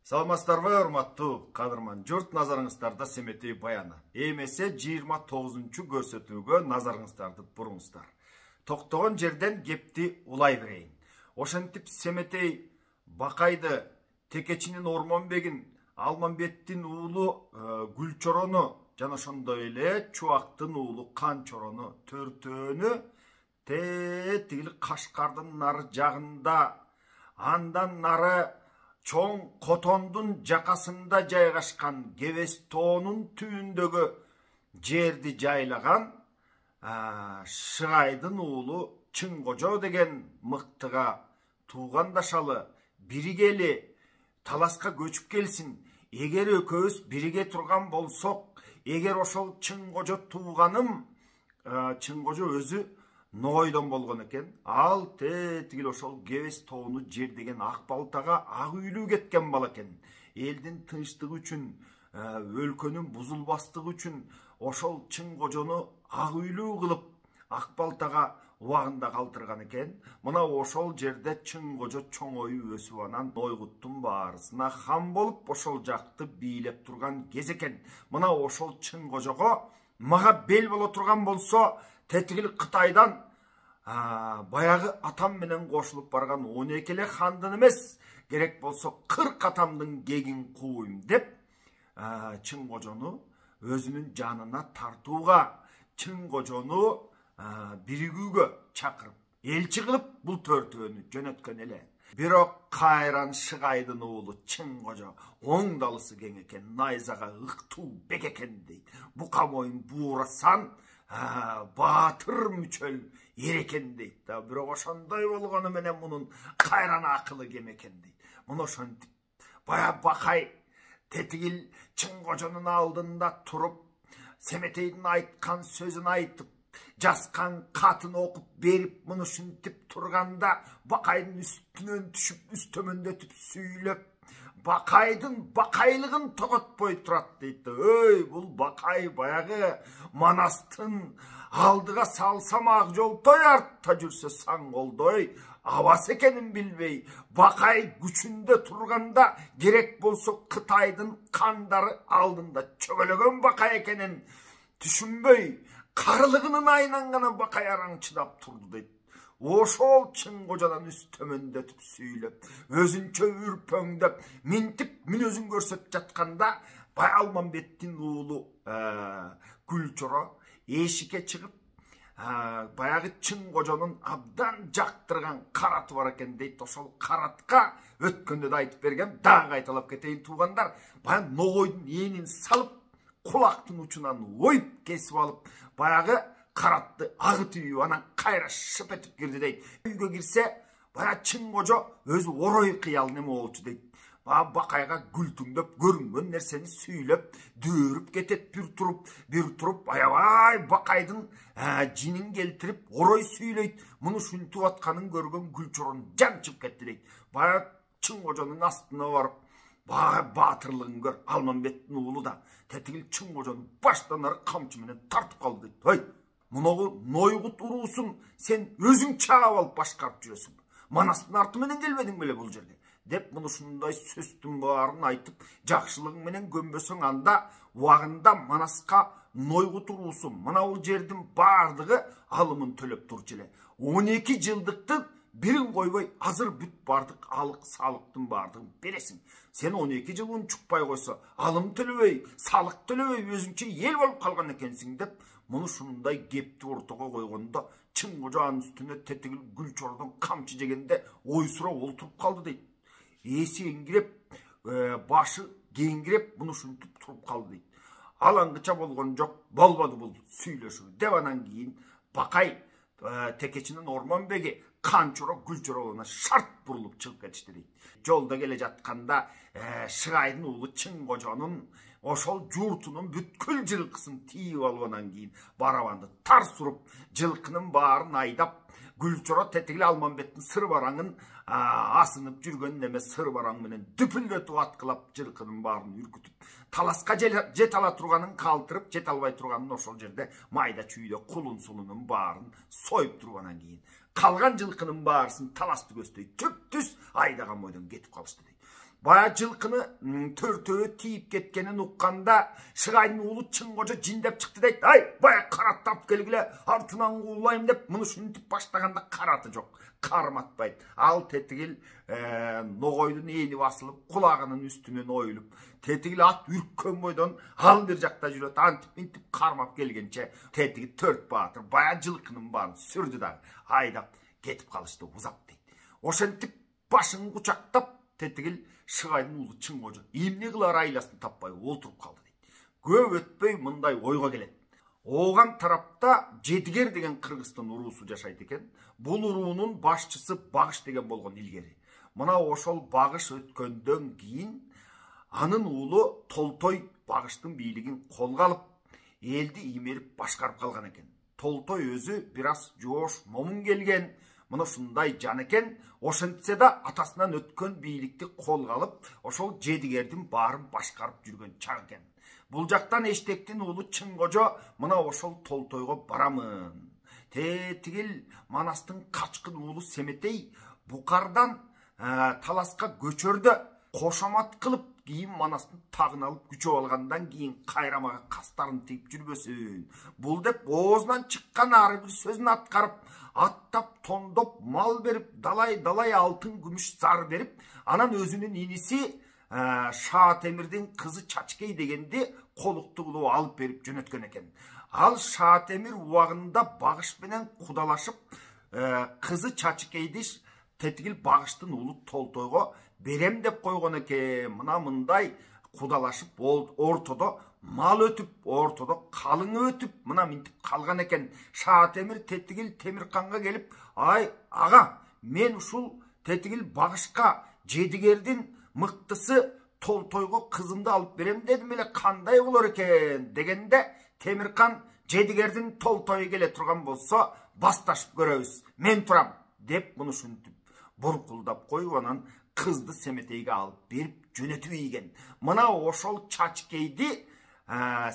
Саламатсыздарбы, урматтуу кадырман журт, назарыңыздарда Семетей баяны. Эмесе 29-чу көрсөтүүгө назарыңыздарды буруңуздар. Токтогон жерден кепти улай берейин. Ошентип Семетей Бакайды, Текечинин Ормонбегин, Алмамбеттин уулу Гүлчорону жана ошондой эле Чубактын уулу Канчорону төртөөнү тигил Кашкардын нары жагында, андан нары чоң Котондун жакасында жайгашкан Кебес тоонун түбүндөгү жерди жайлаган Шыгайдын уулу Чыңкожо деген мыктыга туугандашалы, биригели таласка көчүп келсин. Эгер экөөбүз бириге турган болсок, эгер ошол Чыңкожо тууганым, Чыңкожо өзү Ноойдон болгон экен. Ал тетигил ошол Кебес тоону жер деген ак балтага ак үйлүү кеткен бала экен. Элдин тынчтыгы үчүн, өлкөнүн бузулбастыгы үчүн ошол Чыңкожону ак үйлүү кылып, ак балтага убагында калтырган экен. Мына ошол жерде Чыңкожо чоңоюп өсүп, анан Нойгуттун баарысына хан болуп, ошол жакты бийлеп турган кез экен. Мына ошол Чыңкожого мага бел боло турган болсо, тетигил Кытайдан баягы атам менен кошулуп барган 12 эле хандын эмес, керек болсо 40 атамдын кегин кууйм деп Чыңкожону өзүнүн жанына тартууга, Чыңкожону биригүүгө чакырып, элчи кылып бул төртөөнү жөнөткөн эле. Бирок кайран Шыгайдын уулу Чыңкожо оңдалысы кең экен, найзага ыктуу бек экен дейт. Бука моюн буурасан баатыр мүчөл ер экен дейт. Бирок ошондой болгону менен мунун кайран акылы кем экен дейт. Муну ошентип бая Бакай тетигил Чыңкожонун алдында туруп, Семетейдин айткан сөзүн айтып, жазкан катын окуп берип, муну ушинтип турганда Бакайдын үстүнөн түшүп, төмөндөтүп сүйлөп, Бакайдын бакайлыгын тоготпой турат дейт. Өй, бул Бакай баягы Манастын алдыга салсам ак жолтой, артта жүрсө саң колдой абас экенин билбей, Бакай күчүндө турганда керек болсо Кытайдын кандары алдында чөгөлөгөн Бакай экенин түшүнбөй, карылыгынын айланганы Бакай араң чыдап турду дейт. Ошол Чыңкожодон төмөндөтүп сүйлөп, өзүнчө үрпөңдөп, минтип мүнөзүн көрсөтүп жатканда, бай Алмамбеттин уулу Гүлчоро эшикке чыгып, баягы Чыңкожонун абдан жактырган караты бар экен дейт. Ошол каратка өткөндө да айтып берген, дагы кайталап кетейин туугандар, баягы ногойдун энин салып, кулактын учунан оюп кесип алып, баягы каратты агытып, анан кайра шып этип кирди дейт. Үйгө кирсе, баягы Чыңкожо өзү орой кыял неме болчу дейт. Бакайга күлтүңдөп, көрүнгөн нерсени сүйлөп, дөөрүп кетет бир туруп, аябай Бакайдын жинин келтирип, орой сүйлөйт. Муну ушинтип атканын көргөн Гүлчорон жанчып кетти дейт. Баягы Чыңкожонун астына барып, баатырлыгын көр, Алмамбеттин уулу да тетигил Чыңкожону баштан ары камчы менен тартып калды дейт. Ой, муногу Нойгут уруусун сен өзүң чаап алып башкарып жүрөсүң. Манастын арты менен келбедиң беле бул жерге? Деп муну ушундай сөздүн баарын айтып, жакшылыгың менен көмбөсөң, анда убагында Манаска Нойгут уруусу мына бул жердин баардыгы алымын төлөп турчу эле. 12 жылдыктын бирин койбой азыр бүт бардык алык салыктын баардыгын бересиң. Сен 12 жыл унчукпай койсо, алым төлөбөй, салык төлөбөй өзүңчө эл болуп калган экенсиң деп, муну ушундай кепти ортого койгондо Чыңкожо анын үстүнө тетигил Гүлчородон камчы жегенде ойсура олтуруп калды дейт. Эси эңгиреп, башы кеңгиреп, муну ушинтип туруп калды дейт. Алаңгыча болгон жок, болбоду бул сүйлөшүү деп, анан кийин Бакай Текечинин Ормонбеги Канчоро Гүлчорону шарт бурулуп чыгып кетишти дейт. Жолдо келе жатканда Шыгайдын уулу Чыңкожонун ошол журтунун бүткүл жылкысын тийип алып, анан кийин барабанды тарс уруп, жылкынын баарын айдап, Гүлчоро тетигил Алмамбеттин сыр бараңын асынып жүргөн неме сыр бараң менен дүпүлдөтүп аткылап, жылкынын баарын үркүтүп, таласка жете ала турганын калтырып, жете албай турганын ошол жерде майда чүйдө кулун сулунун баарын союп тургандан кийин калган жылкынын баарысын таласты көздөй түп-түз айдаган бойдон кетип калышты дейт. Baya жылқыны төртөğü тиіп кеткенін ұққанда Шығайдың ұлы Чыңғожа жиндеп шықты дейді. Ай, бая қараттап келгіле, артынан қуылайым деп, мұны шүнтіп баштағанда қараты жоқ. Қарматпайды. Ал тетігіл ноғойдың ені басылып, құлағының үстінен ойылып, тетігіл ат үріккен бойдан ал бір жақта жүрет, антып-антып қармап келгенше, тетігі төрт батыр, бая жылқының барын сүрді дағы, айдап кетіп қалышты, ұзап дейді. Ошентіп башын құчақтап, тетігіл Шығайдың ұлы Чыңғожа емне қылар айласын таппай отырып қалды дейді. Көп өтпей мұндай ойға келеді. Оған тарапта Жетігер деген Қырғызстан ұруысы жашайды екен. Бұл ұруының басшысы Бағыш деген болған илгері. Мына ошол Бағыш өткөндөн кейін анын ұлы Толтой Бағыштың бийлигин қолға алып, елді имеріп башқарып қалған екен. Толтой өзі біраз жош, момын келген, мұны шындай жан екен. Ошентсе да атасынан өткен бийликти қолға алып, ошол Жетігердің барын башқарып жүрген чак екен. Бұл жақтан Эштектің ұлы Чыңғожа мына ошол Толтойға барамын. Тетігіл Манастың қачқын ұлы Семетей Бұқардан таласқа көчөрді, қошамат қылып, кейін Манастың тағын алып күчө алғандан кейін қайрамаға қастарын тейіп жүрбөсүн. Бұл деп оозунан чыккан ары бір сөзін атқарып, аттап, тондоп, мал беріп, далай алтын, күмүш, зар беріп, анан өзүнүн иниси Шаатемирдин кызы Чачкей дегенде колукту кылып алып берип жөнөткөн экен. Ал Шаатемир убагында Багыш менен кудалашып, кызы Чачкейди тетигил Багыштын уулу Толтойго берем деп койгон экен. Мына мындай кудалашып ортодо мал өтүп, ортодо калың өтүп, мына минтип калган экен. Шаатемир тетигил Темирканга келип, ай ага, мен ушул тетигил Багышка Жетигердин мықтысы Толтойго кызымды алып берем дедим эле, кандай болор экен дегенде Темиркан Жетигердин Толтойу келе турган болсо басташып көрөбүз, мен турам деп муну шүнтүп буркулдап коюп анан кызды Семетейге алып берип жөнөтүп ийген. Мына ошол Чачкейди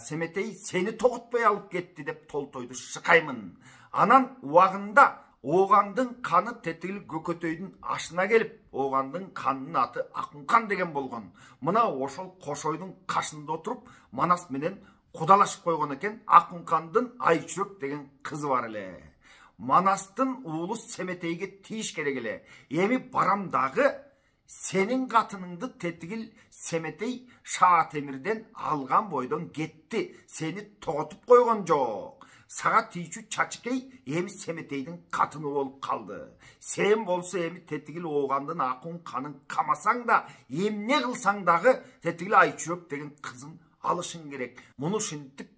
Семетей сени тогутпай алып кетти деп Толтойду шыкаймын. Анан убагында Оғандың қаны тетігіл Көкөтөйдің ашына келіп, Оғандың қанының аты Акункан деген болған. Мына ошол Кошойдың қашында отырып, Манас менен кудалашып койгон экен. Акункандын Айчүрөк деген кызы бар эле. Манастын уулу Семетейге тийиш керек эле. Эми барамдагы сенин катыныңды тетигил Семетей Шаатемирден алган бойдон кетти. Сени тоготуп койгон жок. Сага тийчү Чачкей эми Семетейдин катыны болуп калды. Сен болсо эми тетигил Оғандын Акунканын камасаң да, эмне кылсаң дагы тетигил Айчүрөк деген кызын алышың керек. Муну шинтип,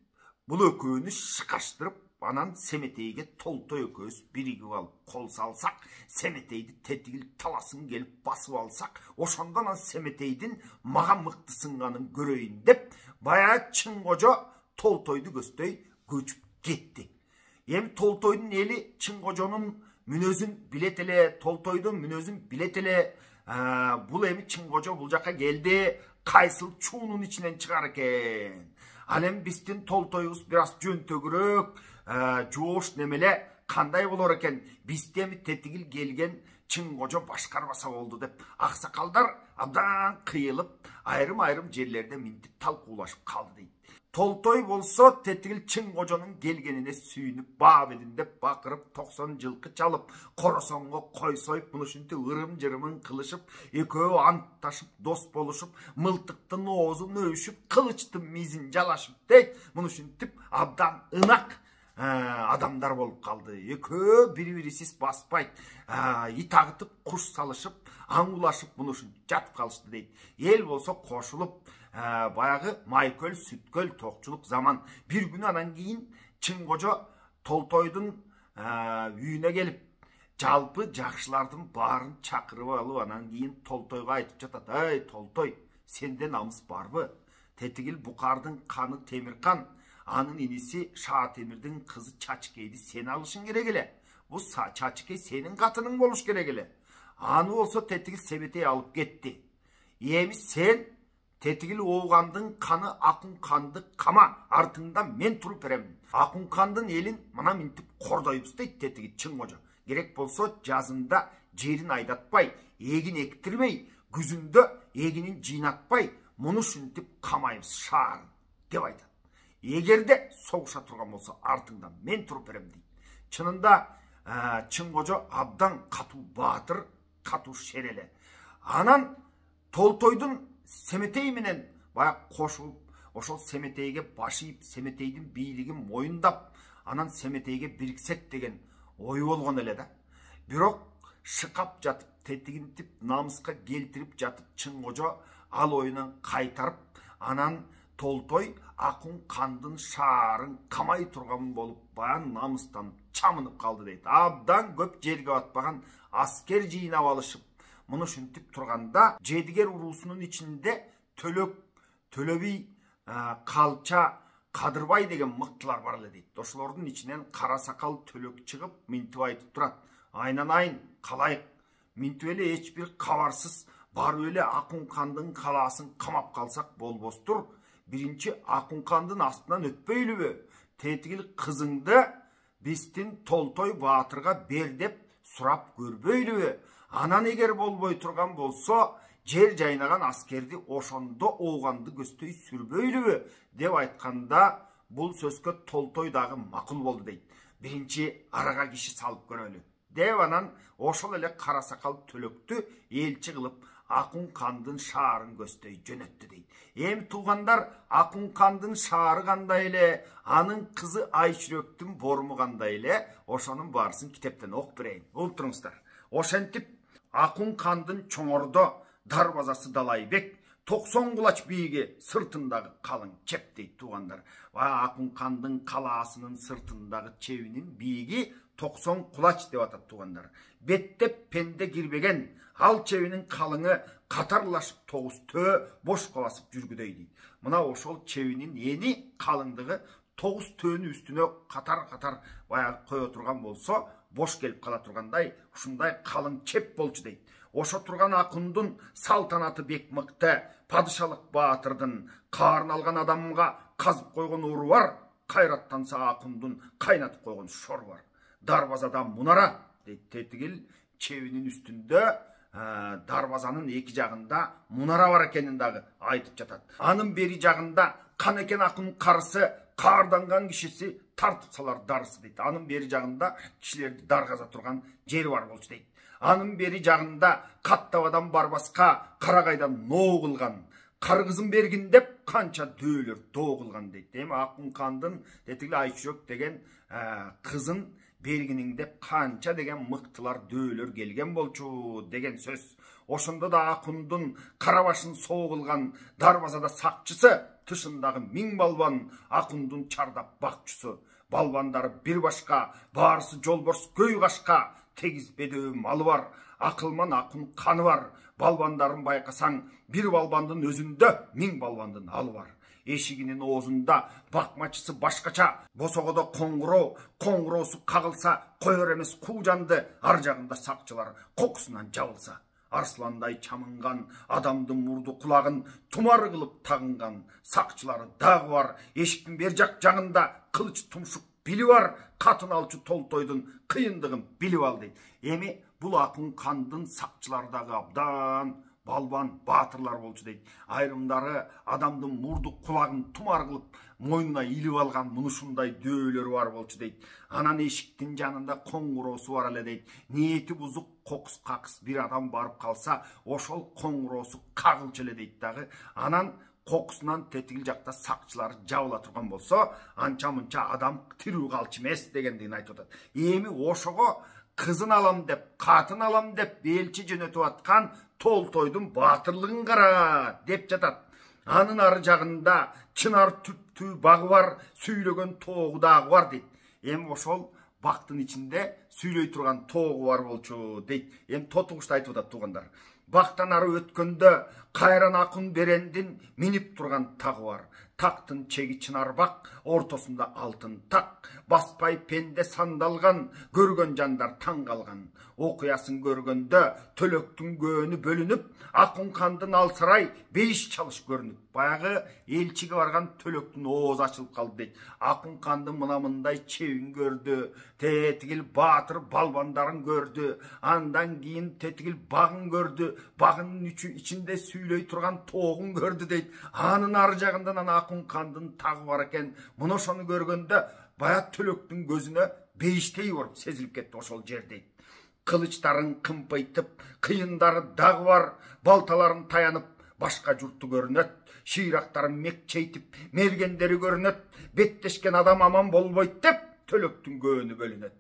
бул экөөнү шыкаштырып, анан Семетейге Толтой экөөбүз биригип алып кол салсак, Семетейди тетигил таласын келип басып алсак, ошондон анан Семетейдин мага мыкты сынганын көрөйүн деп, бая Чыңгожо Толтойду көздөй көчүп кетти. Эми Толтойдун эли Чыңгожонун мүнөзүн билет эле, Толтойдун мүнөзүн билет эле. Бул эми Чыңгожо бул жака келди, кайсыл чуунун ичинен чыгар экен. Ал эми биздин Толтойубуз бир аз жөнтөгүрөөк, жоош немеле кандай болор экен? Бизде эми тетигил келген Чыңгожо башкарбаса болду деп аксакалдар абдан кыйылып, айрым-айрым жерлерде минтип талкуулашып калды дейт. Толтой болсо тетигил Чыңгожонун келгенине сүйүнүп, баабедин деп бакырып, 90 жылкы чалып, коросонго кой союп, муну ушинтип ырым-жырымын кылышып, экөө антташып, дос болушуп, мылтыктын оозун өбүшүп, кылычтын мизин жалашып дейт. Муну ушинтип абдан ынак адамдар болуп калды. Экөө бири-бирисиз баспайт, ит агытып, куш салышып, аңгулашып, муну ушинтип жатып калышты дейт. Эл болсо кошулуп, баягы майкөл, сүткөл, токчулук заман. Бир күнү анан кийин Чыңгожо Толтойдун үйүнө келип, жалпы жакшылардын баарын чакырып алып, анан кийин Толтойго айтып жатат: "Ай, Толтой, сенде намыс барбы? Тетигил Букардын каны Темиркан, анын иниси Шаатемирдин кызы Чачкейди сен алышың керек эле. Бул Чачкей сенин катының болуш керек эле. Аны болсо тетигил Семетей алып кетти. Эми сен тетигил Оғандын каны Акунканды кама, артыңда мен туруп берем. Акункандын элин мына минтип кордойбуз" дейт тетигил Чыңгожо. Керек болсо жазында жерин айдатпай, эгин эктирмей, күзүндө егінін жинатпай, мұны шүнтіп қамайымыз шарын деп айтады. Егерде соғыша тұрған болса, артыңда мен тұрып берем дейді. Шынында Чыңғожа абдан қату батыр, қату шерелі. Анан Толтойдың Семетей менен баяқ қошылып, ошол Семетейге башиып, Семетейдің бийлигин мойындап, анан Семетейге бириксек деген ой болгон эле да. Бирок шықап жатып, тетигинтип, намыска келтирип жатып, Чыңғожа ал ойынан кайтарып, анан Толтой Акун кандын шаарын камай турган болуп, баян намыстан чамынып калды дейт. Абдан көп жерге батпаган аскер жыйнап алышып, муну шүнтүп турганда, Жедигер уруусунун ичинде Төлө би, Калча, Кадырбай деген мыктылар бар эле дейт. Ошолордун ичинен Кара Сакал Төлөк чыгып, минтип айтып турат. Айнанайын, калайык. Минтип эле эч бир кабарсыз барып эле Акун кандын калаасын камап калсак болбостур. Биринчи Акун кандын астынан өтпөйлүбү? Тетигил кызыңды биздин Толтой баатырга бер деп сурап көрбөйлүбү? Анан эгер болбой турган болсо, жер жайнаган аскерди ошондо оғанды көздөй сүрбөйлүбү деп айтканда, бул сөзгө Толтой дагы макул болду дейт. Биринчи арага киши салып көрөлү деп анан ошол эле Кара Сакал Төлөктү элчи кылып Акун кандын шаарын көздөй жөнөттү дейт. Эми туугандар, Акун кандын шаары кандай эле, анын кызы Айчүрөктүн боруму кандай эле, ошонун баарысын китептен окуп берейин. Ултуруңуздар. Ошентип Акун кандын чоңордо дарбазасы Далайбек 90 кулач бийиге сыртындагы калың чеп дейт туугандар. Акун кандын калаасынын сыртындагы чебинин бийиги 90 кулач деп атат туугандар. Беттеп пенде кирбеген ал чебинин калыңы катарлашып 9 төө бошко басып жүргүдөй дейт. Мына ошол чебинин эни калыңдыгы 9 төөнүн үстүнө катар-катар баягы кое турган болсо, бош келип кала тургандай, ушундай калың чеп болчу дейт. Ошо турган Акундун салтанаты бек мыкты, падышалык баатырдын каарын алган адамга казып койгон уру бар, кайраттанса Акундун кайнатып койгон шору бар. Дарбазада мунара дейт. Тетигил чебинин үстүндө дарбазанын эки жагында мунара бар экенин дагы айтып жатат. Анын бери жагында Канекен Акун карысы, каарданган кишиси тартып салар дарысы дейт. Анын бери жагында кишилерди даргаза турган жери бар болчу дейт. Анын бери жагында Каттабадан Барбаска Карагайдан ноо кылган, каргызын бергин деп канча дөөлөр доо кылган дейт. Эми Акун кандын тетигил Айчүрөк деген кызын бергинин деп канча деген мыктылар дөөлөр келген болчу деген сөз. Ошондо да Акундун карабашын соо кылган дарбазада сакчысы, тышындагы 1000 балбан Акундун чардап бакчысы. Балбандары бир башка, баарысы жолборс көй кашка, тегиз бедөө малы бар, акылман Акун каны бар. Балбандарын байкасаң, бир балбандын өзүндө 1000 балбандын алы бар. Эшигинин оозунда бакмачысы башкача, босогодо коңгуроо, коңгуроосу кагылса, коер эмес куу жанды, ар жагында сакчылар кокусунан жабылса. Арсландай чамынган адамдын мурду кулагын тумар кылып тагынган сакчылары дагы бар. Эшиктин бер жак жагында кылыч тумшук били бар, катын алчу Толтойдун кыйындыгын билип ал дейт. Эми бул Акун кандын сакчылары дагы абдан балбан баатырлар болчу дейт. Айрымдары адамдын мурду кулагын тумар кылып мойнуна илип алган мунушундай дөөлөр бар болчу дейт. Анан эшиктин жанында коңгуроосу бар эле дейт. Ниети бузук кокус какыс бир адам барып калса, ошол коңгуроосу кагылчу эле дейт дагы. Анан кокусунан тетигил жакта сакчылар жабыла турган болсо, анча-мынча адам тирүү калчу эмес дегендигин айтып атат. Эми ошого кызын алам деп, катын алам деп элчи жөнөтүп аткан Толтойдун баатырлыгын кара деп жатат. Анын ары жагында чынар түптүү багы бар, сүйлөгөн тоогу дагы бар дейт. Эми ошол бактын ичинде сүйлөй турган тоогу бар болчу дейт. Эми тотугушта айтып атат туугандар. Бактан ары өткөндө кайран Акун берендин минип турган тагы бар. Тактын чеги чынар бак, ортосунда алтын так. Баспай пенде сандалган, көргөн жандар таң калган. Окуясын көргөндө Төлөктүн көөнү бөлүнүп, Акун кандын алсарай бейиш чалыш көрүнүп. Баягы элчиге барган Төлөктүн оозу ачылып калды дейт. Акун кандын мына мындай чебин көрдү, тетигил баатыр балбандарын көрдү, андан кийин тетигил багын көрдү. Багынын ичинде сүйлөй турган тоогун көрдү дейт. Анын ар жагынан Акун кандын тагы бар экен. Мына ошону көргөндө бая Төлөктүн көзүнө бейиштей болуп сезилип кетти ошол жер дейт. Кылычтарын кымпайтып, кыйындары дагы бар, балталарын таянып, башка журтту көрүнөт. Шыйрактарын мекчейтип, мергендери көрүнөт. Беттешкен адам аман болбойт деп Төлөктүн көөнү бөлүнөт.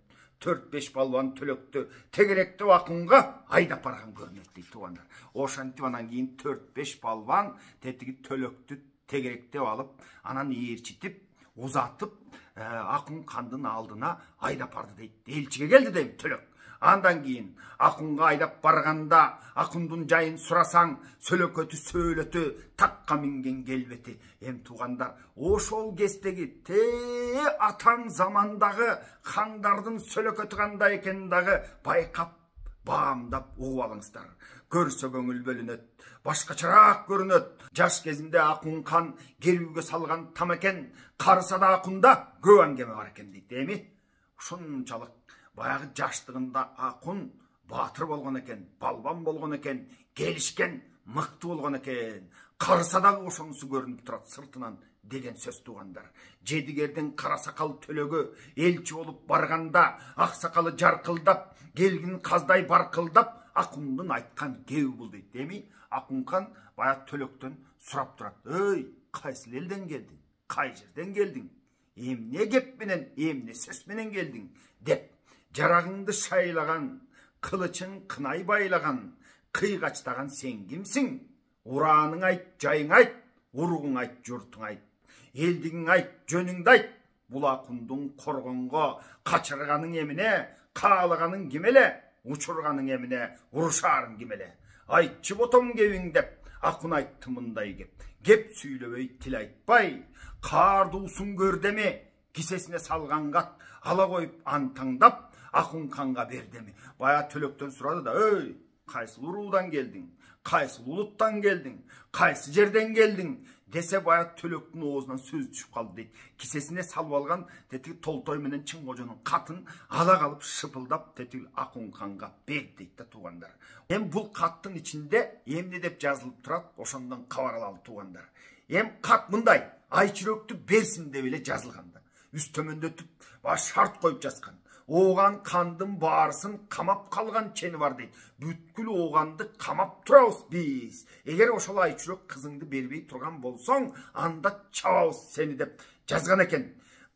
4-5 балбан Төлөктү тегеректеп Акунга айдап барган көрүнөт дейт туугандар. Ошентип анан кийин 4-5 балбан тетиги Төлөктү тегеректеп алып, анан ээрчитип, узатып, Акун кандын алдына айдап барды дейт. Элчиге келди дейт Төлөк. Андан кийин Акунга айдап барганда Акундун жайын сурасаң, сөлөкөтү сөөлөтү, такка минген келбети. Эм туугандар, ошол кездеги атаң замандагы хандардын сөлөкөтү кандай экенин дагы байкап, баамдап угуп алыңыздар. Көрсө көңүл бөлүнөт, башкачараак көрүнөт. Жаш кезинде Акун хан керүүгө салган там экен, карыса да Акунда көп аңгеме бар экен дейт. Эми ушунчалык баягы жаштыгында Акун баатыр болгон экен, балбан болгон экен, келишкен, мыкты болгон экен. Карыса дагы ошонусу көрүнүп турат сыртынан деген сөз туугандар. Жедигердин кара сакал Төлөгү элчи болуп барганда ак сакалы жаркылдап, келгин каздай баркылдап, Акундун айткан кеби бул дейт. Эми Акун хан бая Төлөктөн сурап турат. Ой, кайсы элден келдиң? Кай жерден келдиң? Эмне кеп менен, эмне сөз менен келдиң? Деп жарагыңды шайлаган, кылычың кынай байлаган, кыйгачтаган сен кимсиң? Урааның айт, жайың айт, уругуң айт, журтуң айт. Элдигиң айт, жөнүңдү айт. Бул Акундун коргонго качырганың эмне, каалаганың ким эле? Учурганың эмне, урушарың ким эле? Айтчы ботом кебиң деп Акун айтты мындай кеп. Кеп сүйлөбөй тил айтпай, каардуусун көрдеме, кисесине салган кат ала коюп антаңдап Акун ханга бердеми. Бая Төлөктөн сурады да, ой, кайсы уруудан келдиң? Кайсы улуттан келдиң? Кайсы жерден келдиң? Десе бая Төлөктүн оозунан сөз түшүп калды дейт. Кисесине салып алган тетиги Толтой менен Чыңгожонун катын ала калып шыпылдап тетиги Акун ханга берди дейт да туугандар. Эми бул каттын ичинде эмне деп жазылып турат, ошондон кабар алалы туугандар. Эми кат мындай, Айчүрөктү берсин деп эле жазылган да. Үст төмөндөтүп, баш шарт коюп жазган. Оған кандын баарысын камап калган чени бар дейт. Бүткүл оғанды камап турабыз биз. Эгер ошол Айчүрөк кызыңды бербей турган болсоң, анда чабабыз сени деп жазган экен.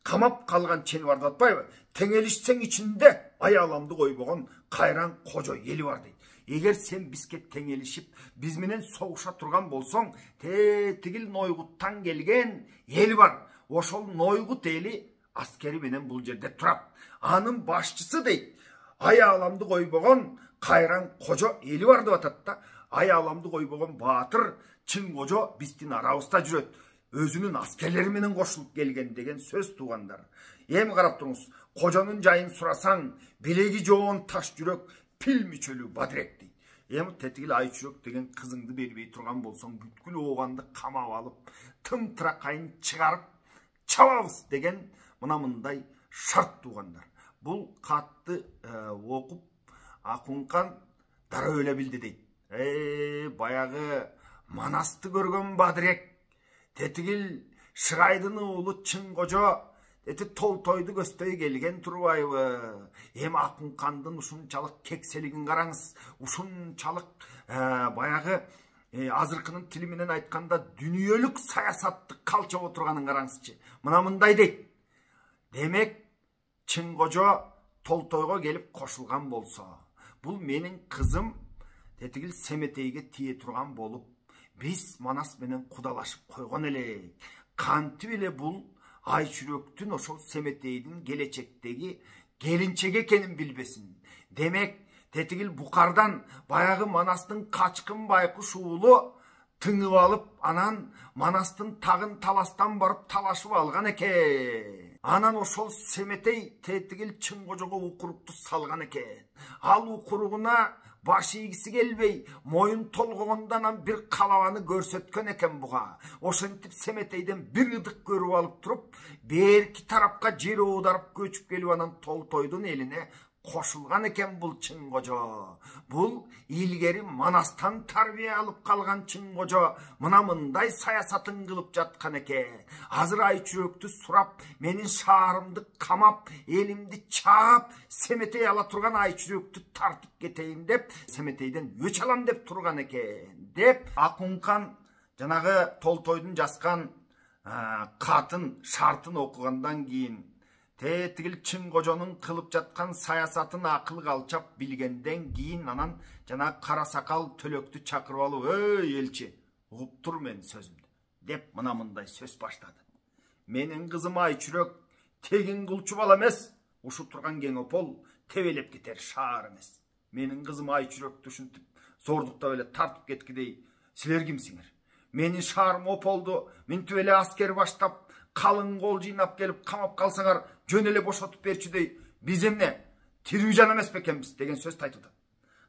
Камап калган чени бар деп атпайбы? Теңелишсең ичинде аяламды койбогон кайран кожо эли бар дейт. Эгер сен бизге теңелишип, биз менен согуша турган болсоң, тегил Нойгуттан келген эл бар. Ошол Нойгут эли аскери менен бул жерде турат. Анын башчысы дейт, аяламды койбогон кайран кожо эли бар деп атат да. Аяламды койбогон баатыр Чыңгожо биздин арабызда жүрөт. Өзүнүн аскерлери менен кошулуп келген деген сөз туугандар. Эми карап туруңуз, кожонун жайын сурасаң, билеги жоон таш жүрөк, пил мүчөлүү бадырек дейт. Эми тетигил Айчүрөк деген кызыңды бербей турган болсоң, бүткүл оғанды камап алып, тым тыракайын чыгарып чабабыз деген мына мындай шарт туугандар. Бул катты окуп Акун хан дароо эле билди дейт. Баягы Манасты көргөн бадырек, тетигил Шырайдын уулу Чыңгожо Толтойду көздөй келген турбайбы? Эми Акун хандын ушунчалык кекселигин караңыз. Ушунчалык баягы азыркынын тили менен айтканда дүнүйөлүк саясатты калчап отурганын караңызчы. Мына мындай дейт. Демек Чыңгожо Толтойго келип кошулган болсо, бул менин кызым тетигил Семетейге тие турган болуп, биз Манас менен кудалашып койгон элек. Кантип эле бул Айчүрөктүн ошол Семетейдин келечектеги келинчеги экенин билбесин. Демек тетигил Букардан баягы Манастын качкын байкуш уулу тыңып алып, анан Манастын тагын таластан барып талашып алган экен. Анан ошол Семетей тетигил Чыңгожого укурукту салган экен. Ал укуругуна баш ийгиси келбей, моюн толгогондан бир калабаны көрсөткөн экен буга. Ошентип Семетейден бир ыдык көрүп алып туруп, берки тарапка жер оодарып көчүп келип анан Толтойдун элине кошулган экен бул чың кожо. Бул илгери Манастан тарбия алып калган чың кожо мына мындай саясатын кылып жаткан экен. Азыр Айчүрөктү сурап, менин шаарымды камап, элимди чаап, Семетей ала турган Айчүрөктү тартып кетейин деп, Семетейден өч алам деп турган экен. Деп Акункан жанагы Толтойдун жазган катын шартын окугандан кийин тетигил чың кожонун кылып жаткан саясатын акыл калчап билгенден кийин анан жана кара сакал Төлөктү чакырып алып, "Эй элчи, угуп тур менин сөзүмдү" деп мына мындай сөз баштады. "Менин кызым Айчүрөк тегин кулчу бала эмес, ушу турган Кеңөпол тебелеп кетер шаар эмес. Менин кызым Айчүрөктү ушинтип зордуктап эле тартып кеткидей силер кимсиңер? Менин шаарым Ополду минтип эле аскер баштап, калың кол жыйнап келип камап калсаңар жөн эле бошотуп берчүдей, биз эмне тирүү жан эмес бекенбиз" деген сөздү айтып атат.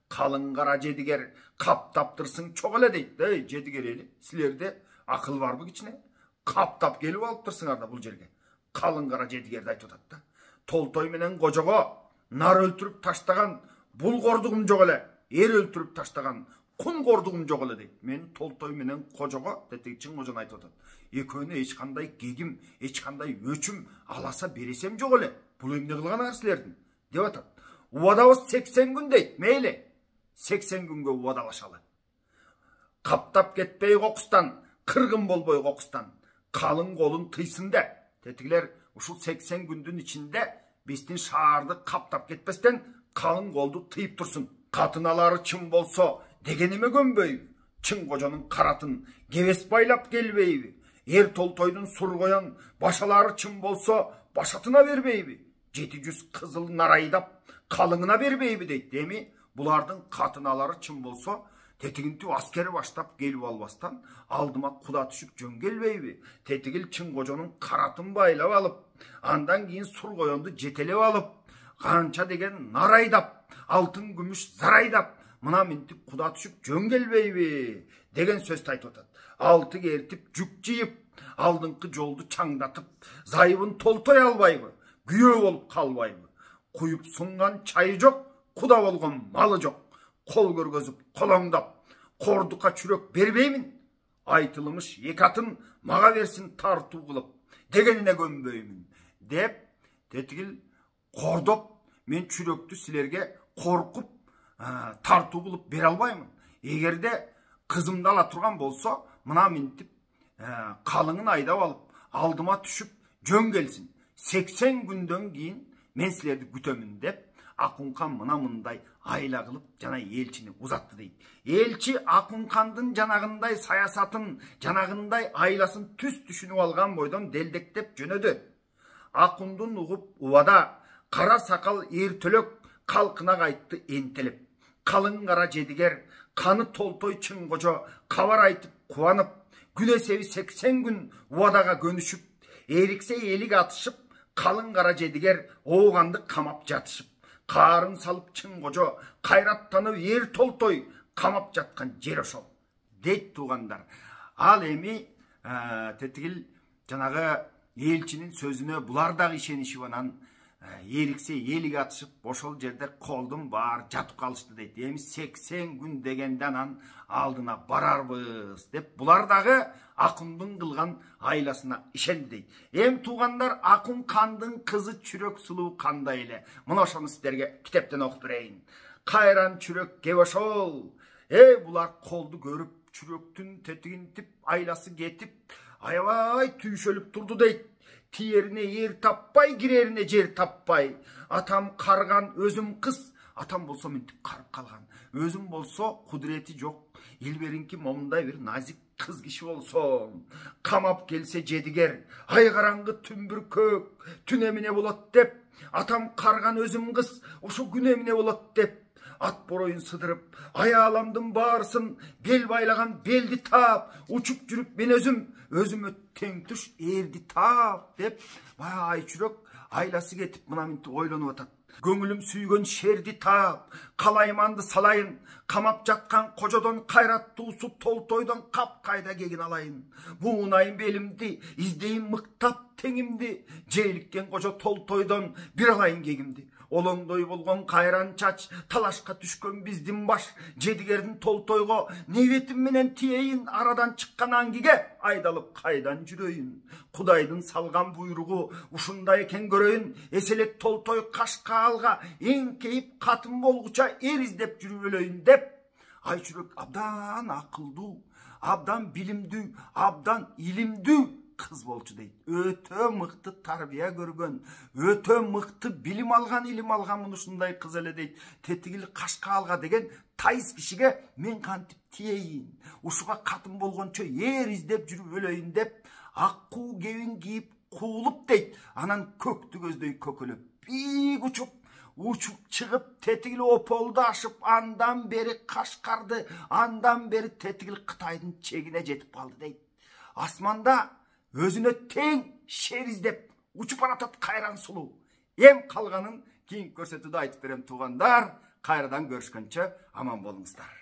"Калың кара жедигер каптаптырсың чок эле" дейт. "Эй жедигер эли, силерде акыл барбы кичине? Каптап келип алыптырсыңар да бул жерге." Калың кара жедигерди айтып атат да. "Толтой менен кожого нар өлтүрүп таштаган бул кордугум жок эле, эр өлтүрүп таштаган кун кордугум жок эле" дейт. "Мен Толтой менен кожого" деди чың кожон айтып атат. "Экөөнө эч кандай кегим, эч кандай өчүм, аласа бересем жок эле. Бул эмне кылганыңар силердин?" деп атат. "Убадабыз 80 күн" дейт. "Мейли, 80 күнгө убадалашалы. Каптап кетпей кокустан, кыргын болбой кокустан, калың колун тыйсын да. Тетигилер ушул 80 күндүн ичинде биздин шаарды каптап кетпестен калың колду тыйып турсун. Катыналары чын болсо дегениме көнбөйбү? Чың кожонун каратын кебес байлап келбейби? Эр Толтойдун сургоян башалары чын болсо башатына бербейби? 700 кызыл нарайдап калыңына бербейби" дейт. "Эми булардын катыналары чын болсо тетигинтип аскер баштап келип албастан алдыма куда түшүп жөн келбейби? Тетигил чың кожонун каратын байлап алып, андан кийин сургоёнду жетелеп алып, канча деген нарайдап, алтын күмүш зарайдап, мына минтип куда түшүп жөн келбейби" деген сөздү айтып атат. "Алты кертип жүк жыйып, алдыңкы жолду чаңдатып, зайыбын Толтой албайбы? Күйөө болуп калбайбы? Куюп сунган чайы жок, куда болгон малы жок. Кол көргөзүп колоңдап, кордукка чүрөк бербеймин. Айтылмыш эки атын мага берсин тартуу кылып, дегенине көнбөймүн" деп тетигил кордоп, "Мен чүрөктү силерге коркуп тартуу кылып бере албаймын. Эгерде кызымды ала турган болсо, мына минтип калыңын айдап алып, алдыма түшүп жөн келсин. 80 күндөн кийин мен силерди күтөмүн" деп Акункан мына мындай айла кылып жана элчини узатты дейт. Элчи Акункандын жанагындай саясатын, жанагындай айласын түз түшүнүп алган бойдон делдектеп жөнөдү. Акундун угуп убада кара сакал эр Төлөк калкына кайтты энтелеп. Калың кара жедигер каны Толтой чың кожо кабар айтып кубанып, күн эсеби 80 күн убадага көнүшүп, эриксе элик атышып, калың кара жедигер ооганды камап жатышып, каарын салып чың кожо кайраттанып эр Толтой камап жаткан жер ошол дейт туугандар. Ал эми тетигил жанагы элчинин сөзүнө булар дагы ишенишип анан эриксе элик атышып, ошол жерде колдун баары жатып калышты дейт. Эми 80 күн дегенде анан алдына барарбыз деп булар дагы Акундун кылган айласына ишенди дейт. Эми туугандар, Акункандын кызы Чүрөк сулуу кандай эле? Мына ошону сиздерге китептен окуп берейин. Кайран чүрөк кеп ошол. Булар колду көрүп, чүрөктүн тетигинтип айласы кетип, аябай түйшөлүп турду дейт. Тиерине эр таппай, кирерине жер таппай. Атам карган, өзүм кыз. Атам болсо минтип карып калган. Өзүм болсо кудурети жок. Илберинки момундай бир назик кыз киши болсо. Камап келсе жедигер, ай караңгы түнбүр көк, түн эмне болот деп. Атам карган, өзүм кыз, ушу күн эмне болот деп. Ат бороюн сыдырып, аяламдын баарысын бел байлаган белди таап, учуп жүрүп мен өзүмө тең туш эрди таап деп бая Айчүрөк айласы кетип мына минтип ойлонуп атат. Көңүлүм сүйгөн шерди таап, калайманды салайын, камап жаткан кожодон кайраттуусу Толтойдон кап кайда кегин алайын. Буунайын белимди, издейин мыктап теңимди, жээликкен кожо Толтойдон бир алайын кегимди. олоңдой болгон кайран чач, талашка түшкөн биздин баш, жедигердин толтойго небетим менен тиейин, арадан чыккан аңгиге айдалып кайдан жүрөйүн. Кудайдын салган буйругу ушундай экен көрөйүн, эселек толтой кашка алга эңкейип катын болгуча эр издеп жүрүп өлөйүн деп, Айчүрөк абдан акылдуу, абдан билимдүү, абдан илимдүү кыз болчу дейт. Өтө мыкты тарбия көргөн, өтө мыкты билим алган, илим алган ушундай кыз эле дейт. Тетигил кашка алга деген тайыз кишиге мен кантип тиейин, ушуга катын болгончо эр издеп жүрүп өлөйүн деп, аккуу кебин кийип куулуп дейт. Анан көктү көздөй көкөлөп бийик учуп чыгып, тетигил Ополду ашып, андан бери Кашкарды, андан бери тетигил Кытайдын чегине жетип калды дейт. Асманда өзүнө тең шер издеп учуп баратат кайран сулуу. Эм калганын кийин көрсөтүүдө айтып берем туугандар. Кайрадан көрүшкөнчө аман болуңуздар.